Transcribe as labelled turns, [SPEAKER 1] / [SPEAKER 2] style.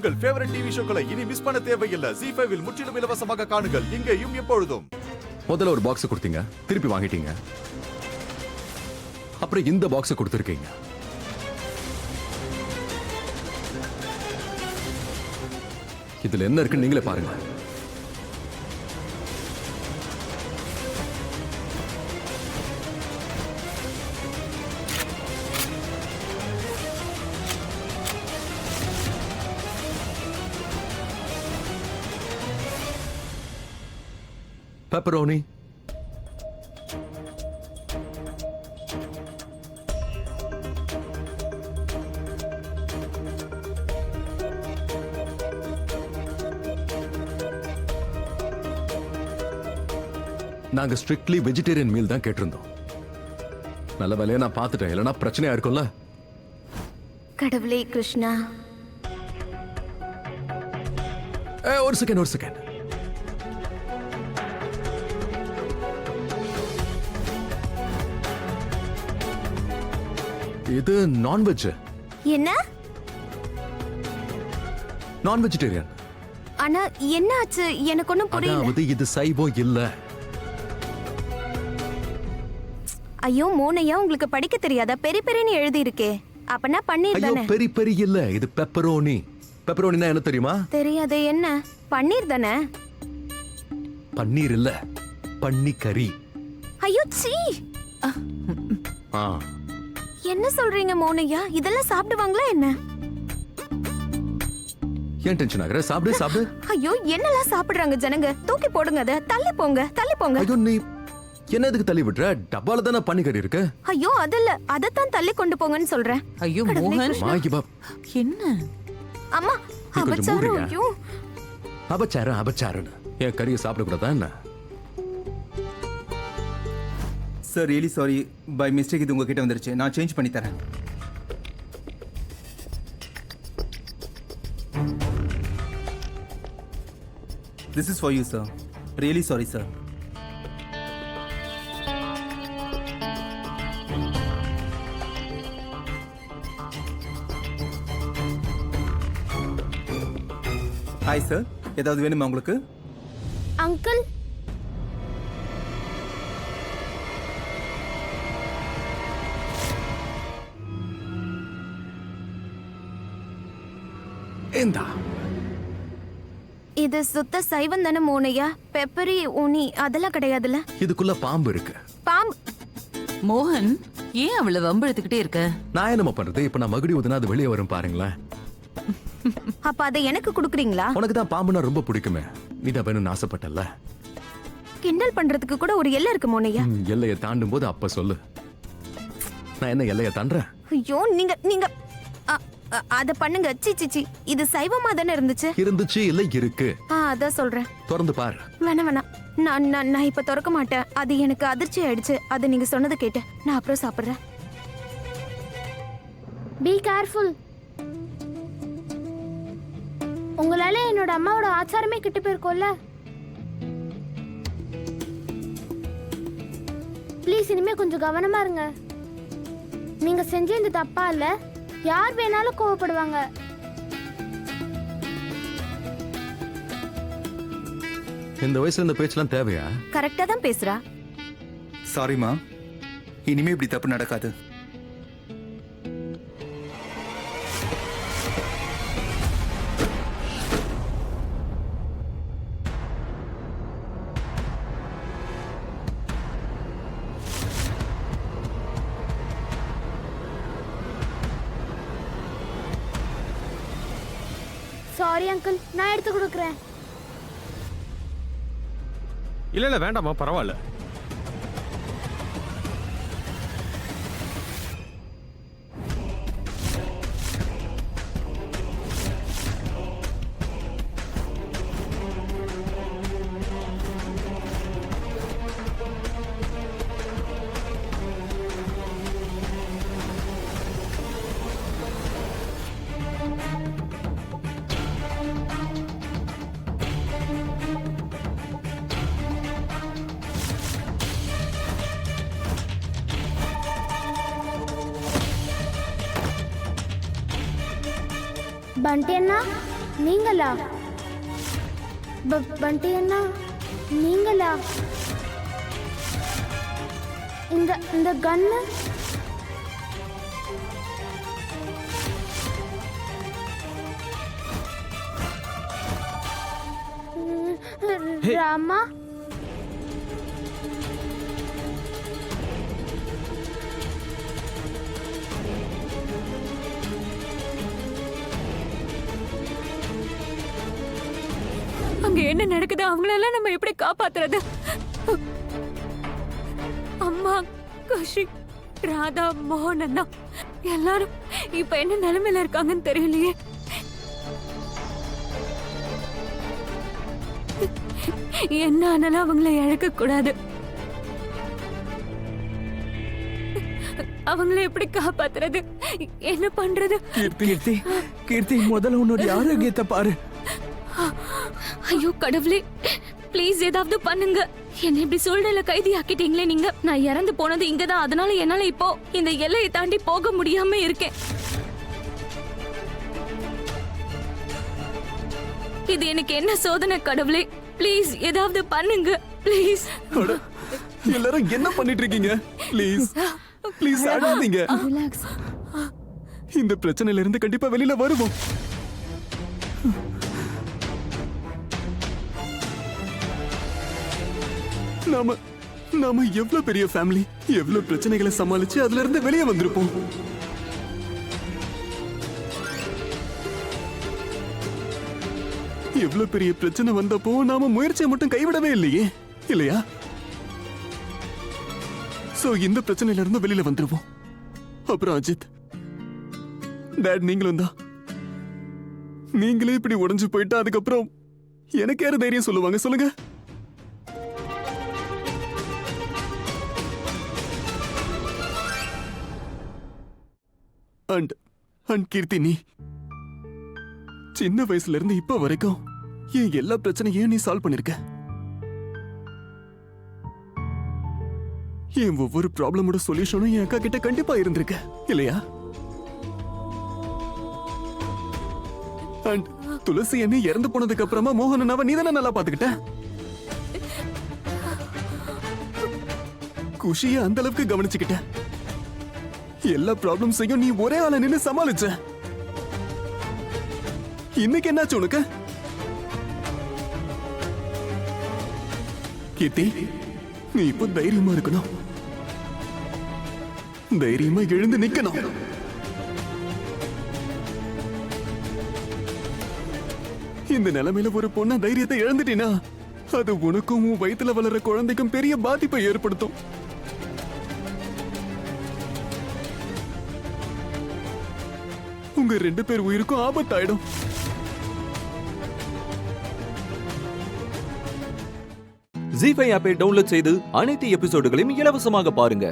[SPEAKER 1] உங்கள் favourite TV ஷோக்களை இனி miss பண்ண தேவையில்லை. ZEE5 இல் முற்றிலும் இலவசமாக காணுங்கள், இங்கேயும் எப்பொழுதும்.
[SPEAKER 2] முதல்ல ஒரு பாக்ஸ் கொடுத்தீங்க, திருப்பி வாங்கிட்டீங்க. அப்புறம் இந்த பாக்ஸ் கொடுத்துருக்கீங்க. இதுல என்ன இருக்குன்னு நீங்களே பாருங்க. பெப்பரோனி, நாங்க ஸ்ட்ரிக்ட்லி வெஜிடேரியன் மீல் தான் கேட்டிருந்தோம். நல்ல வேலையை நான் பார்த்துட்டேன், இல்லைன்னா பிரச்சனையா இருக்கும்ல.
[SPEAKER 3] கடவுளே கிருஷ்ணா.
[SPEAKER 2] ஒரு செகண்ட். இது நான்வெஜ்.
[SPEAKER 3] என்ன?
[SPEAKER 2] நான் வெஜிடேரியன்.
[SPEAKER 3] ஆனா என்ன ஆச்சு? எனக்கு ஒண்ணும் புரியல.
[SPEAKER 2] அதாவது இது சைவம் இல்ல.
[SPEAKER 3] ஐயோ மோனையா, உங்களுக்கு படிக்க தெரியாதா? பெரி பெரின்னு எழுதி இருக்கே. அப்பனா பன்னீர்
[SPEAKER 2] ஐயோ
[SPEAKER 3] தானே?
[SPEAKER 2] பெரி பெரி இல்ல, இது பெப்பரோனி. பெப்பரோனினா என்ன தெரியுமா?
[SPEAKER 3] தெரியாது. என்ன? பன்னீர் தானே?
[SPEAKER 2] பன்னீர் இல்ல, பன்னி கறி.
[SPEAKER 3] ஐயோ சீ.
[SPEAKER 2] ஆ,
[SPEAKER 3] என்ன சொல்றீங்க மோனையா? இதெல்லாம் சாப்பிடுவாங்களா என்ன?
[SPEAKER 2] ஏன் டென்ஷன் ஆகுற? சாப்பிடு.
[SPEAKER 3] ஐயோ என்னெல்லாம் சாப்பிடுறாங்க ஜனங்க. தூக்கி போடுங்க அத. தள்ளி போங்க.
[SPEAKER 2] ஐயோ நீ என்ன எதுக்கு தள்ளி விட்டுற? டப்பால தானே பன்னி கறி இருக்கு.
[SPEAKER 3] ஐயோ அதல்ல, அதத்தான் தள்ளி கொண்டு போங்கன்னு சொல்றேன்.
[SPEAKER 4] ஐயோ
[SPEAKER 3] கடவுளே
[SPEAKER 4] மோகன்,
[SPEAKER 3] கிருஷ்ணா.
[SPEAKER 2] வாங்கி பா.
[SPEAKER 4] என்ன?
[SPEAKER 3] அம்மா
[SPEAKER 2] கொஞ்சம்
[SPEAKER 3] அபச்சாரம்.
[SPEAKER 2] மூடுங்க.
[SPEAKER 3] ஐயோ
[SPEAKER 2] அபச்சாரன்னு என் கறியை சாப்பிடக்கூடாதா என்ன?
[SPEAKER 5] Sir really sorry, by mistake இது உங்ககிட்ட வந்துருச்சு. நான் சேஞ்ச் பண்ணி தரேன். This is for you sir. Really sorry sir. Hi sir, ஏதாவது வேணுமா உங்களுக்கு?
[SPEAKER 3] அங்கிள்,
[SPEAKER 2] ஏண்டா
[SPEAKER 3] இது சுத்த சைவம் தானே மோனையா? பெப்பரி ஊனி அதெல்லாம் கிடையாதுல்ல?
[SPEAKER 2] இதுக்குள்ள பாம்பு இருக்கு.
[SPEAKER 3] பாம்பு?
[SPEAKER 4] மோகன், ஏன் அவளை வம்பெடுத்துக்கிட்டே இருக்க?
[SPEAKER 2] நான் என்னமா பண்றது? இப்ப நான் மகுடி ஊதுனா அது வெளியே வரும் பாருங்களேன்.
[SPEAKER 3] அப்ப அதை எனக்கு குடுக்குறீங்களா?
[SPEAKER 2] உனக்கு தான் பாம்புனா ரொம்ப பிடிக்குமே, நீதான் வேணும்னு ஆசைப்பட்டல.
[SPEAKER 3] கிண்டல் பண்றதுக்கு கூட ஒரு எல்லை இருக்கு மோனையா.
[SPEAKER 2] எல்லையை தாண்டும் போது அப்ப சொல்லு. நான் என்ன எல்லையை தாண்டறேன்?
[SPEAKER 3] ஐயோ நீங்க அத பண்ணுங்க. சி இது சைவமா தானே
[SPEAKER 2] இருந்துச்சு இல்ல இருக்கு.
[SPEAKER 3] அதான் சொல்றேன்.
[SPEAKER 2] திறந்து பாரு.
[SPEAKER 3] வேணாம். நான் இப்ப திறக்க மாட்டேன். அது எனக்கு அதிர்ச்சி ஆயிடுச்சு. அது நீங்க சொன்னதை கேட்டேன். நான் அப்புறம் சாப்பிடுறேன்.
[SPEAKER 6] Be careful. உங்களால என்னோட அம்மாவோட ஆச்சாரமே கிட்ட போயிருக்கோம்ல. ப்ளீஸ் இனிமே கொஞ்சம் கவனமா இருங்க. நீங்க செஞ்ச இந்த தப்பா இல்ல, யார் வேணாலும் கோவப்படுவாங்க.
[SPEAKER 2] இந்த வயசுல இந்த பேச்செல்லாம் தேவையா?
[SPEAKER 3] கரெக்டா தான் பேசுறா.
[SPEAKER 5] சாரிம்மா, இனிமே இப்படி தப்பு நடக்காது.
[SPEAKER 6] சாரி அங்கிள், நான் எடுத்து கொடுக்குறேன்.
[SPEAKER 7] இல்ல வேண்டாமா, பரவாயில்ல.
[SPEAKER 6] பண்டி அண்ணா, நீங்களா? பண்டி அண்ணா நீங்களா? இந்த கன்னு ராமா?
[SPEAKER 3] அங்க என்ன நடக்குது? அவங்களெல்லாம் நம்ம எப்படி காப்பாத்துறது? அம்மா, கஷி, ராதா, மோகன் அண்ணா எல்லாரும் இப்ப என்ன நிலைமையில இருக்காங்கன்னு தெரியலையே. என்ன ஆனாலும் அவங்கள இழக்க கூடாது. அவங்கள எப்படி காப்பாத்துறது? என்ன பண்றது?
[SPEAKER 5] கீர்த்தி கீர்த்தி, முதல்ல உன்னோட ஆரோக்கியத்தை பாரு.
[SPEAKER 3] ஐயோ கடவுளே, ப்ளீஸ் ஏதாவது பண்ணுங்க. என்ன இப்படி சூழ்நிலை கைதி ஆக்கிட்டீங்களே நீங்க. நான் இறந்து போனது இங்கதான், அதனால என்னால இப்போ இந்த எல்லையை தாண்டி போக முடியாம இருக்கேன். இது எனக்கு என்ன சோதனை கடவுளே? ப்ளீஸ் ஏதாவது பண்ணுங்க ப்ளீஸ்.
[SPEAKER 2] எல்லாரும் என்ன பண்ணிட்டு இருக்கீங்க? ப்ளீஸ் ப்ளீஸ் அழாதீங்க.
[SPEAKER 3] ரிலாக்ஸ்.
[SPEAKER 2] இந்த பிரச்சனையில இருந்து கண்டிப்பா வெளியில வருவோம். நாம எவ்வளவு பெரிய ஃபேமிலி, எவ்வளவு பிரச்சனைகளை சமாளிச்சு அதுல இருந்து வெளியே வந்திருப்போம். எவ்வளவு பெரிய பிரச்சனை வந்தப்போ நாம முயற்சியை மட்டும் கைவிடவே இல்லையே, இல்லையா? சோ இந்த பிரச்சனையில இருந்து வெளியில வந்துருவோம். அப்புறம் அஜித், டாட், நீங்களும் தான். நீங்களே இப்படி உடைஞ்சு போயிட்டா அதுக்கப்புறம் எனக்கு யாரு தைரியம் சொல்லுவாங்க சொல்லுங்க? அண்ட் கீர்த்தி, நீ சின்ன வயசுல இருந்து இப்ப வரைக்கும் என் எல்லா பிரச்சனையும் நீ சால்வ் பண்ணிருக்க. என் ஒவ்வொரு ப்ராப்ளமோட சொல்யூஷனும் என் அக்கா கிட்ட கண்டிப்பா இருந்திருக்க, இல்லையா? அண்ட் துளசி என்ன இறந்து போனதுக்கு அப்புறமா மோகனனாவை நீ தானே நல்லா பாத்துக்கிட்ட. குஷிய அந்த அளவுக்கு கவனிச்சுக்கிட்ட. எல்லா ப்ராப்ளம்ஸையும் நீ ஒரே ஆள நின்னு சமாளிச்ச. இன்னைக்கு என்னாச்சு உனக்கு? கீர்த்தி, நீ இப்போ தைரியமா இருக்கணும். தைரியமா எழுந்து நிக்கணும். இந்த நிலைமையில ஒரு பொண்ணா தைரியத்தை இழந்துட்டீனா அது உனக்கும் உன் வயித்துல வளர்ற குழந்தைக்கும் பெரிய பாதிப்பை ஏற்படுத்தும். உங்க 2 பேர் உயிருக்கும் ஆபத்தாயிடும்.
[SPEAKER 8] ஜீ5 ஆப்பை டவுன்லோட் செய்து அனைத்து எபிசோடுகளையும் இலவசமாக பாருங்க.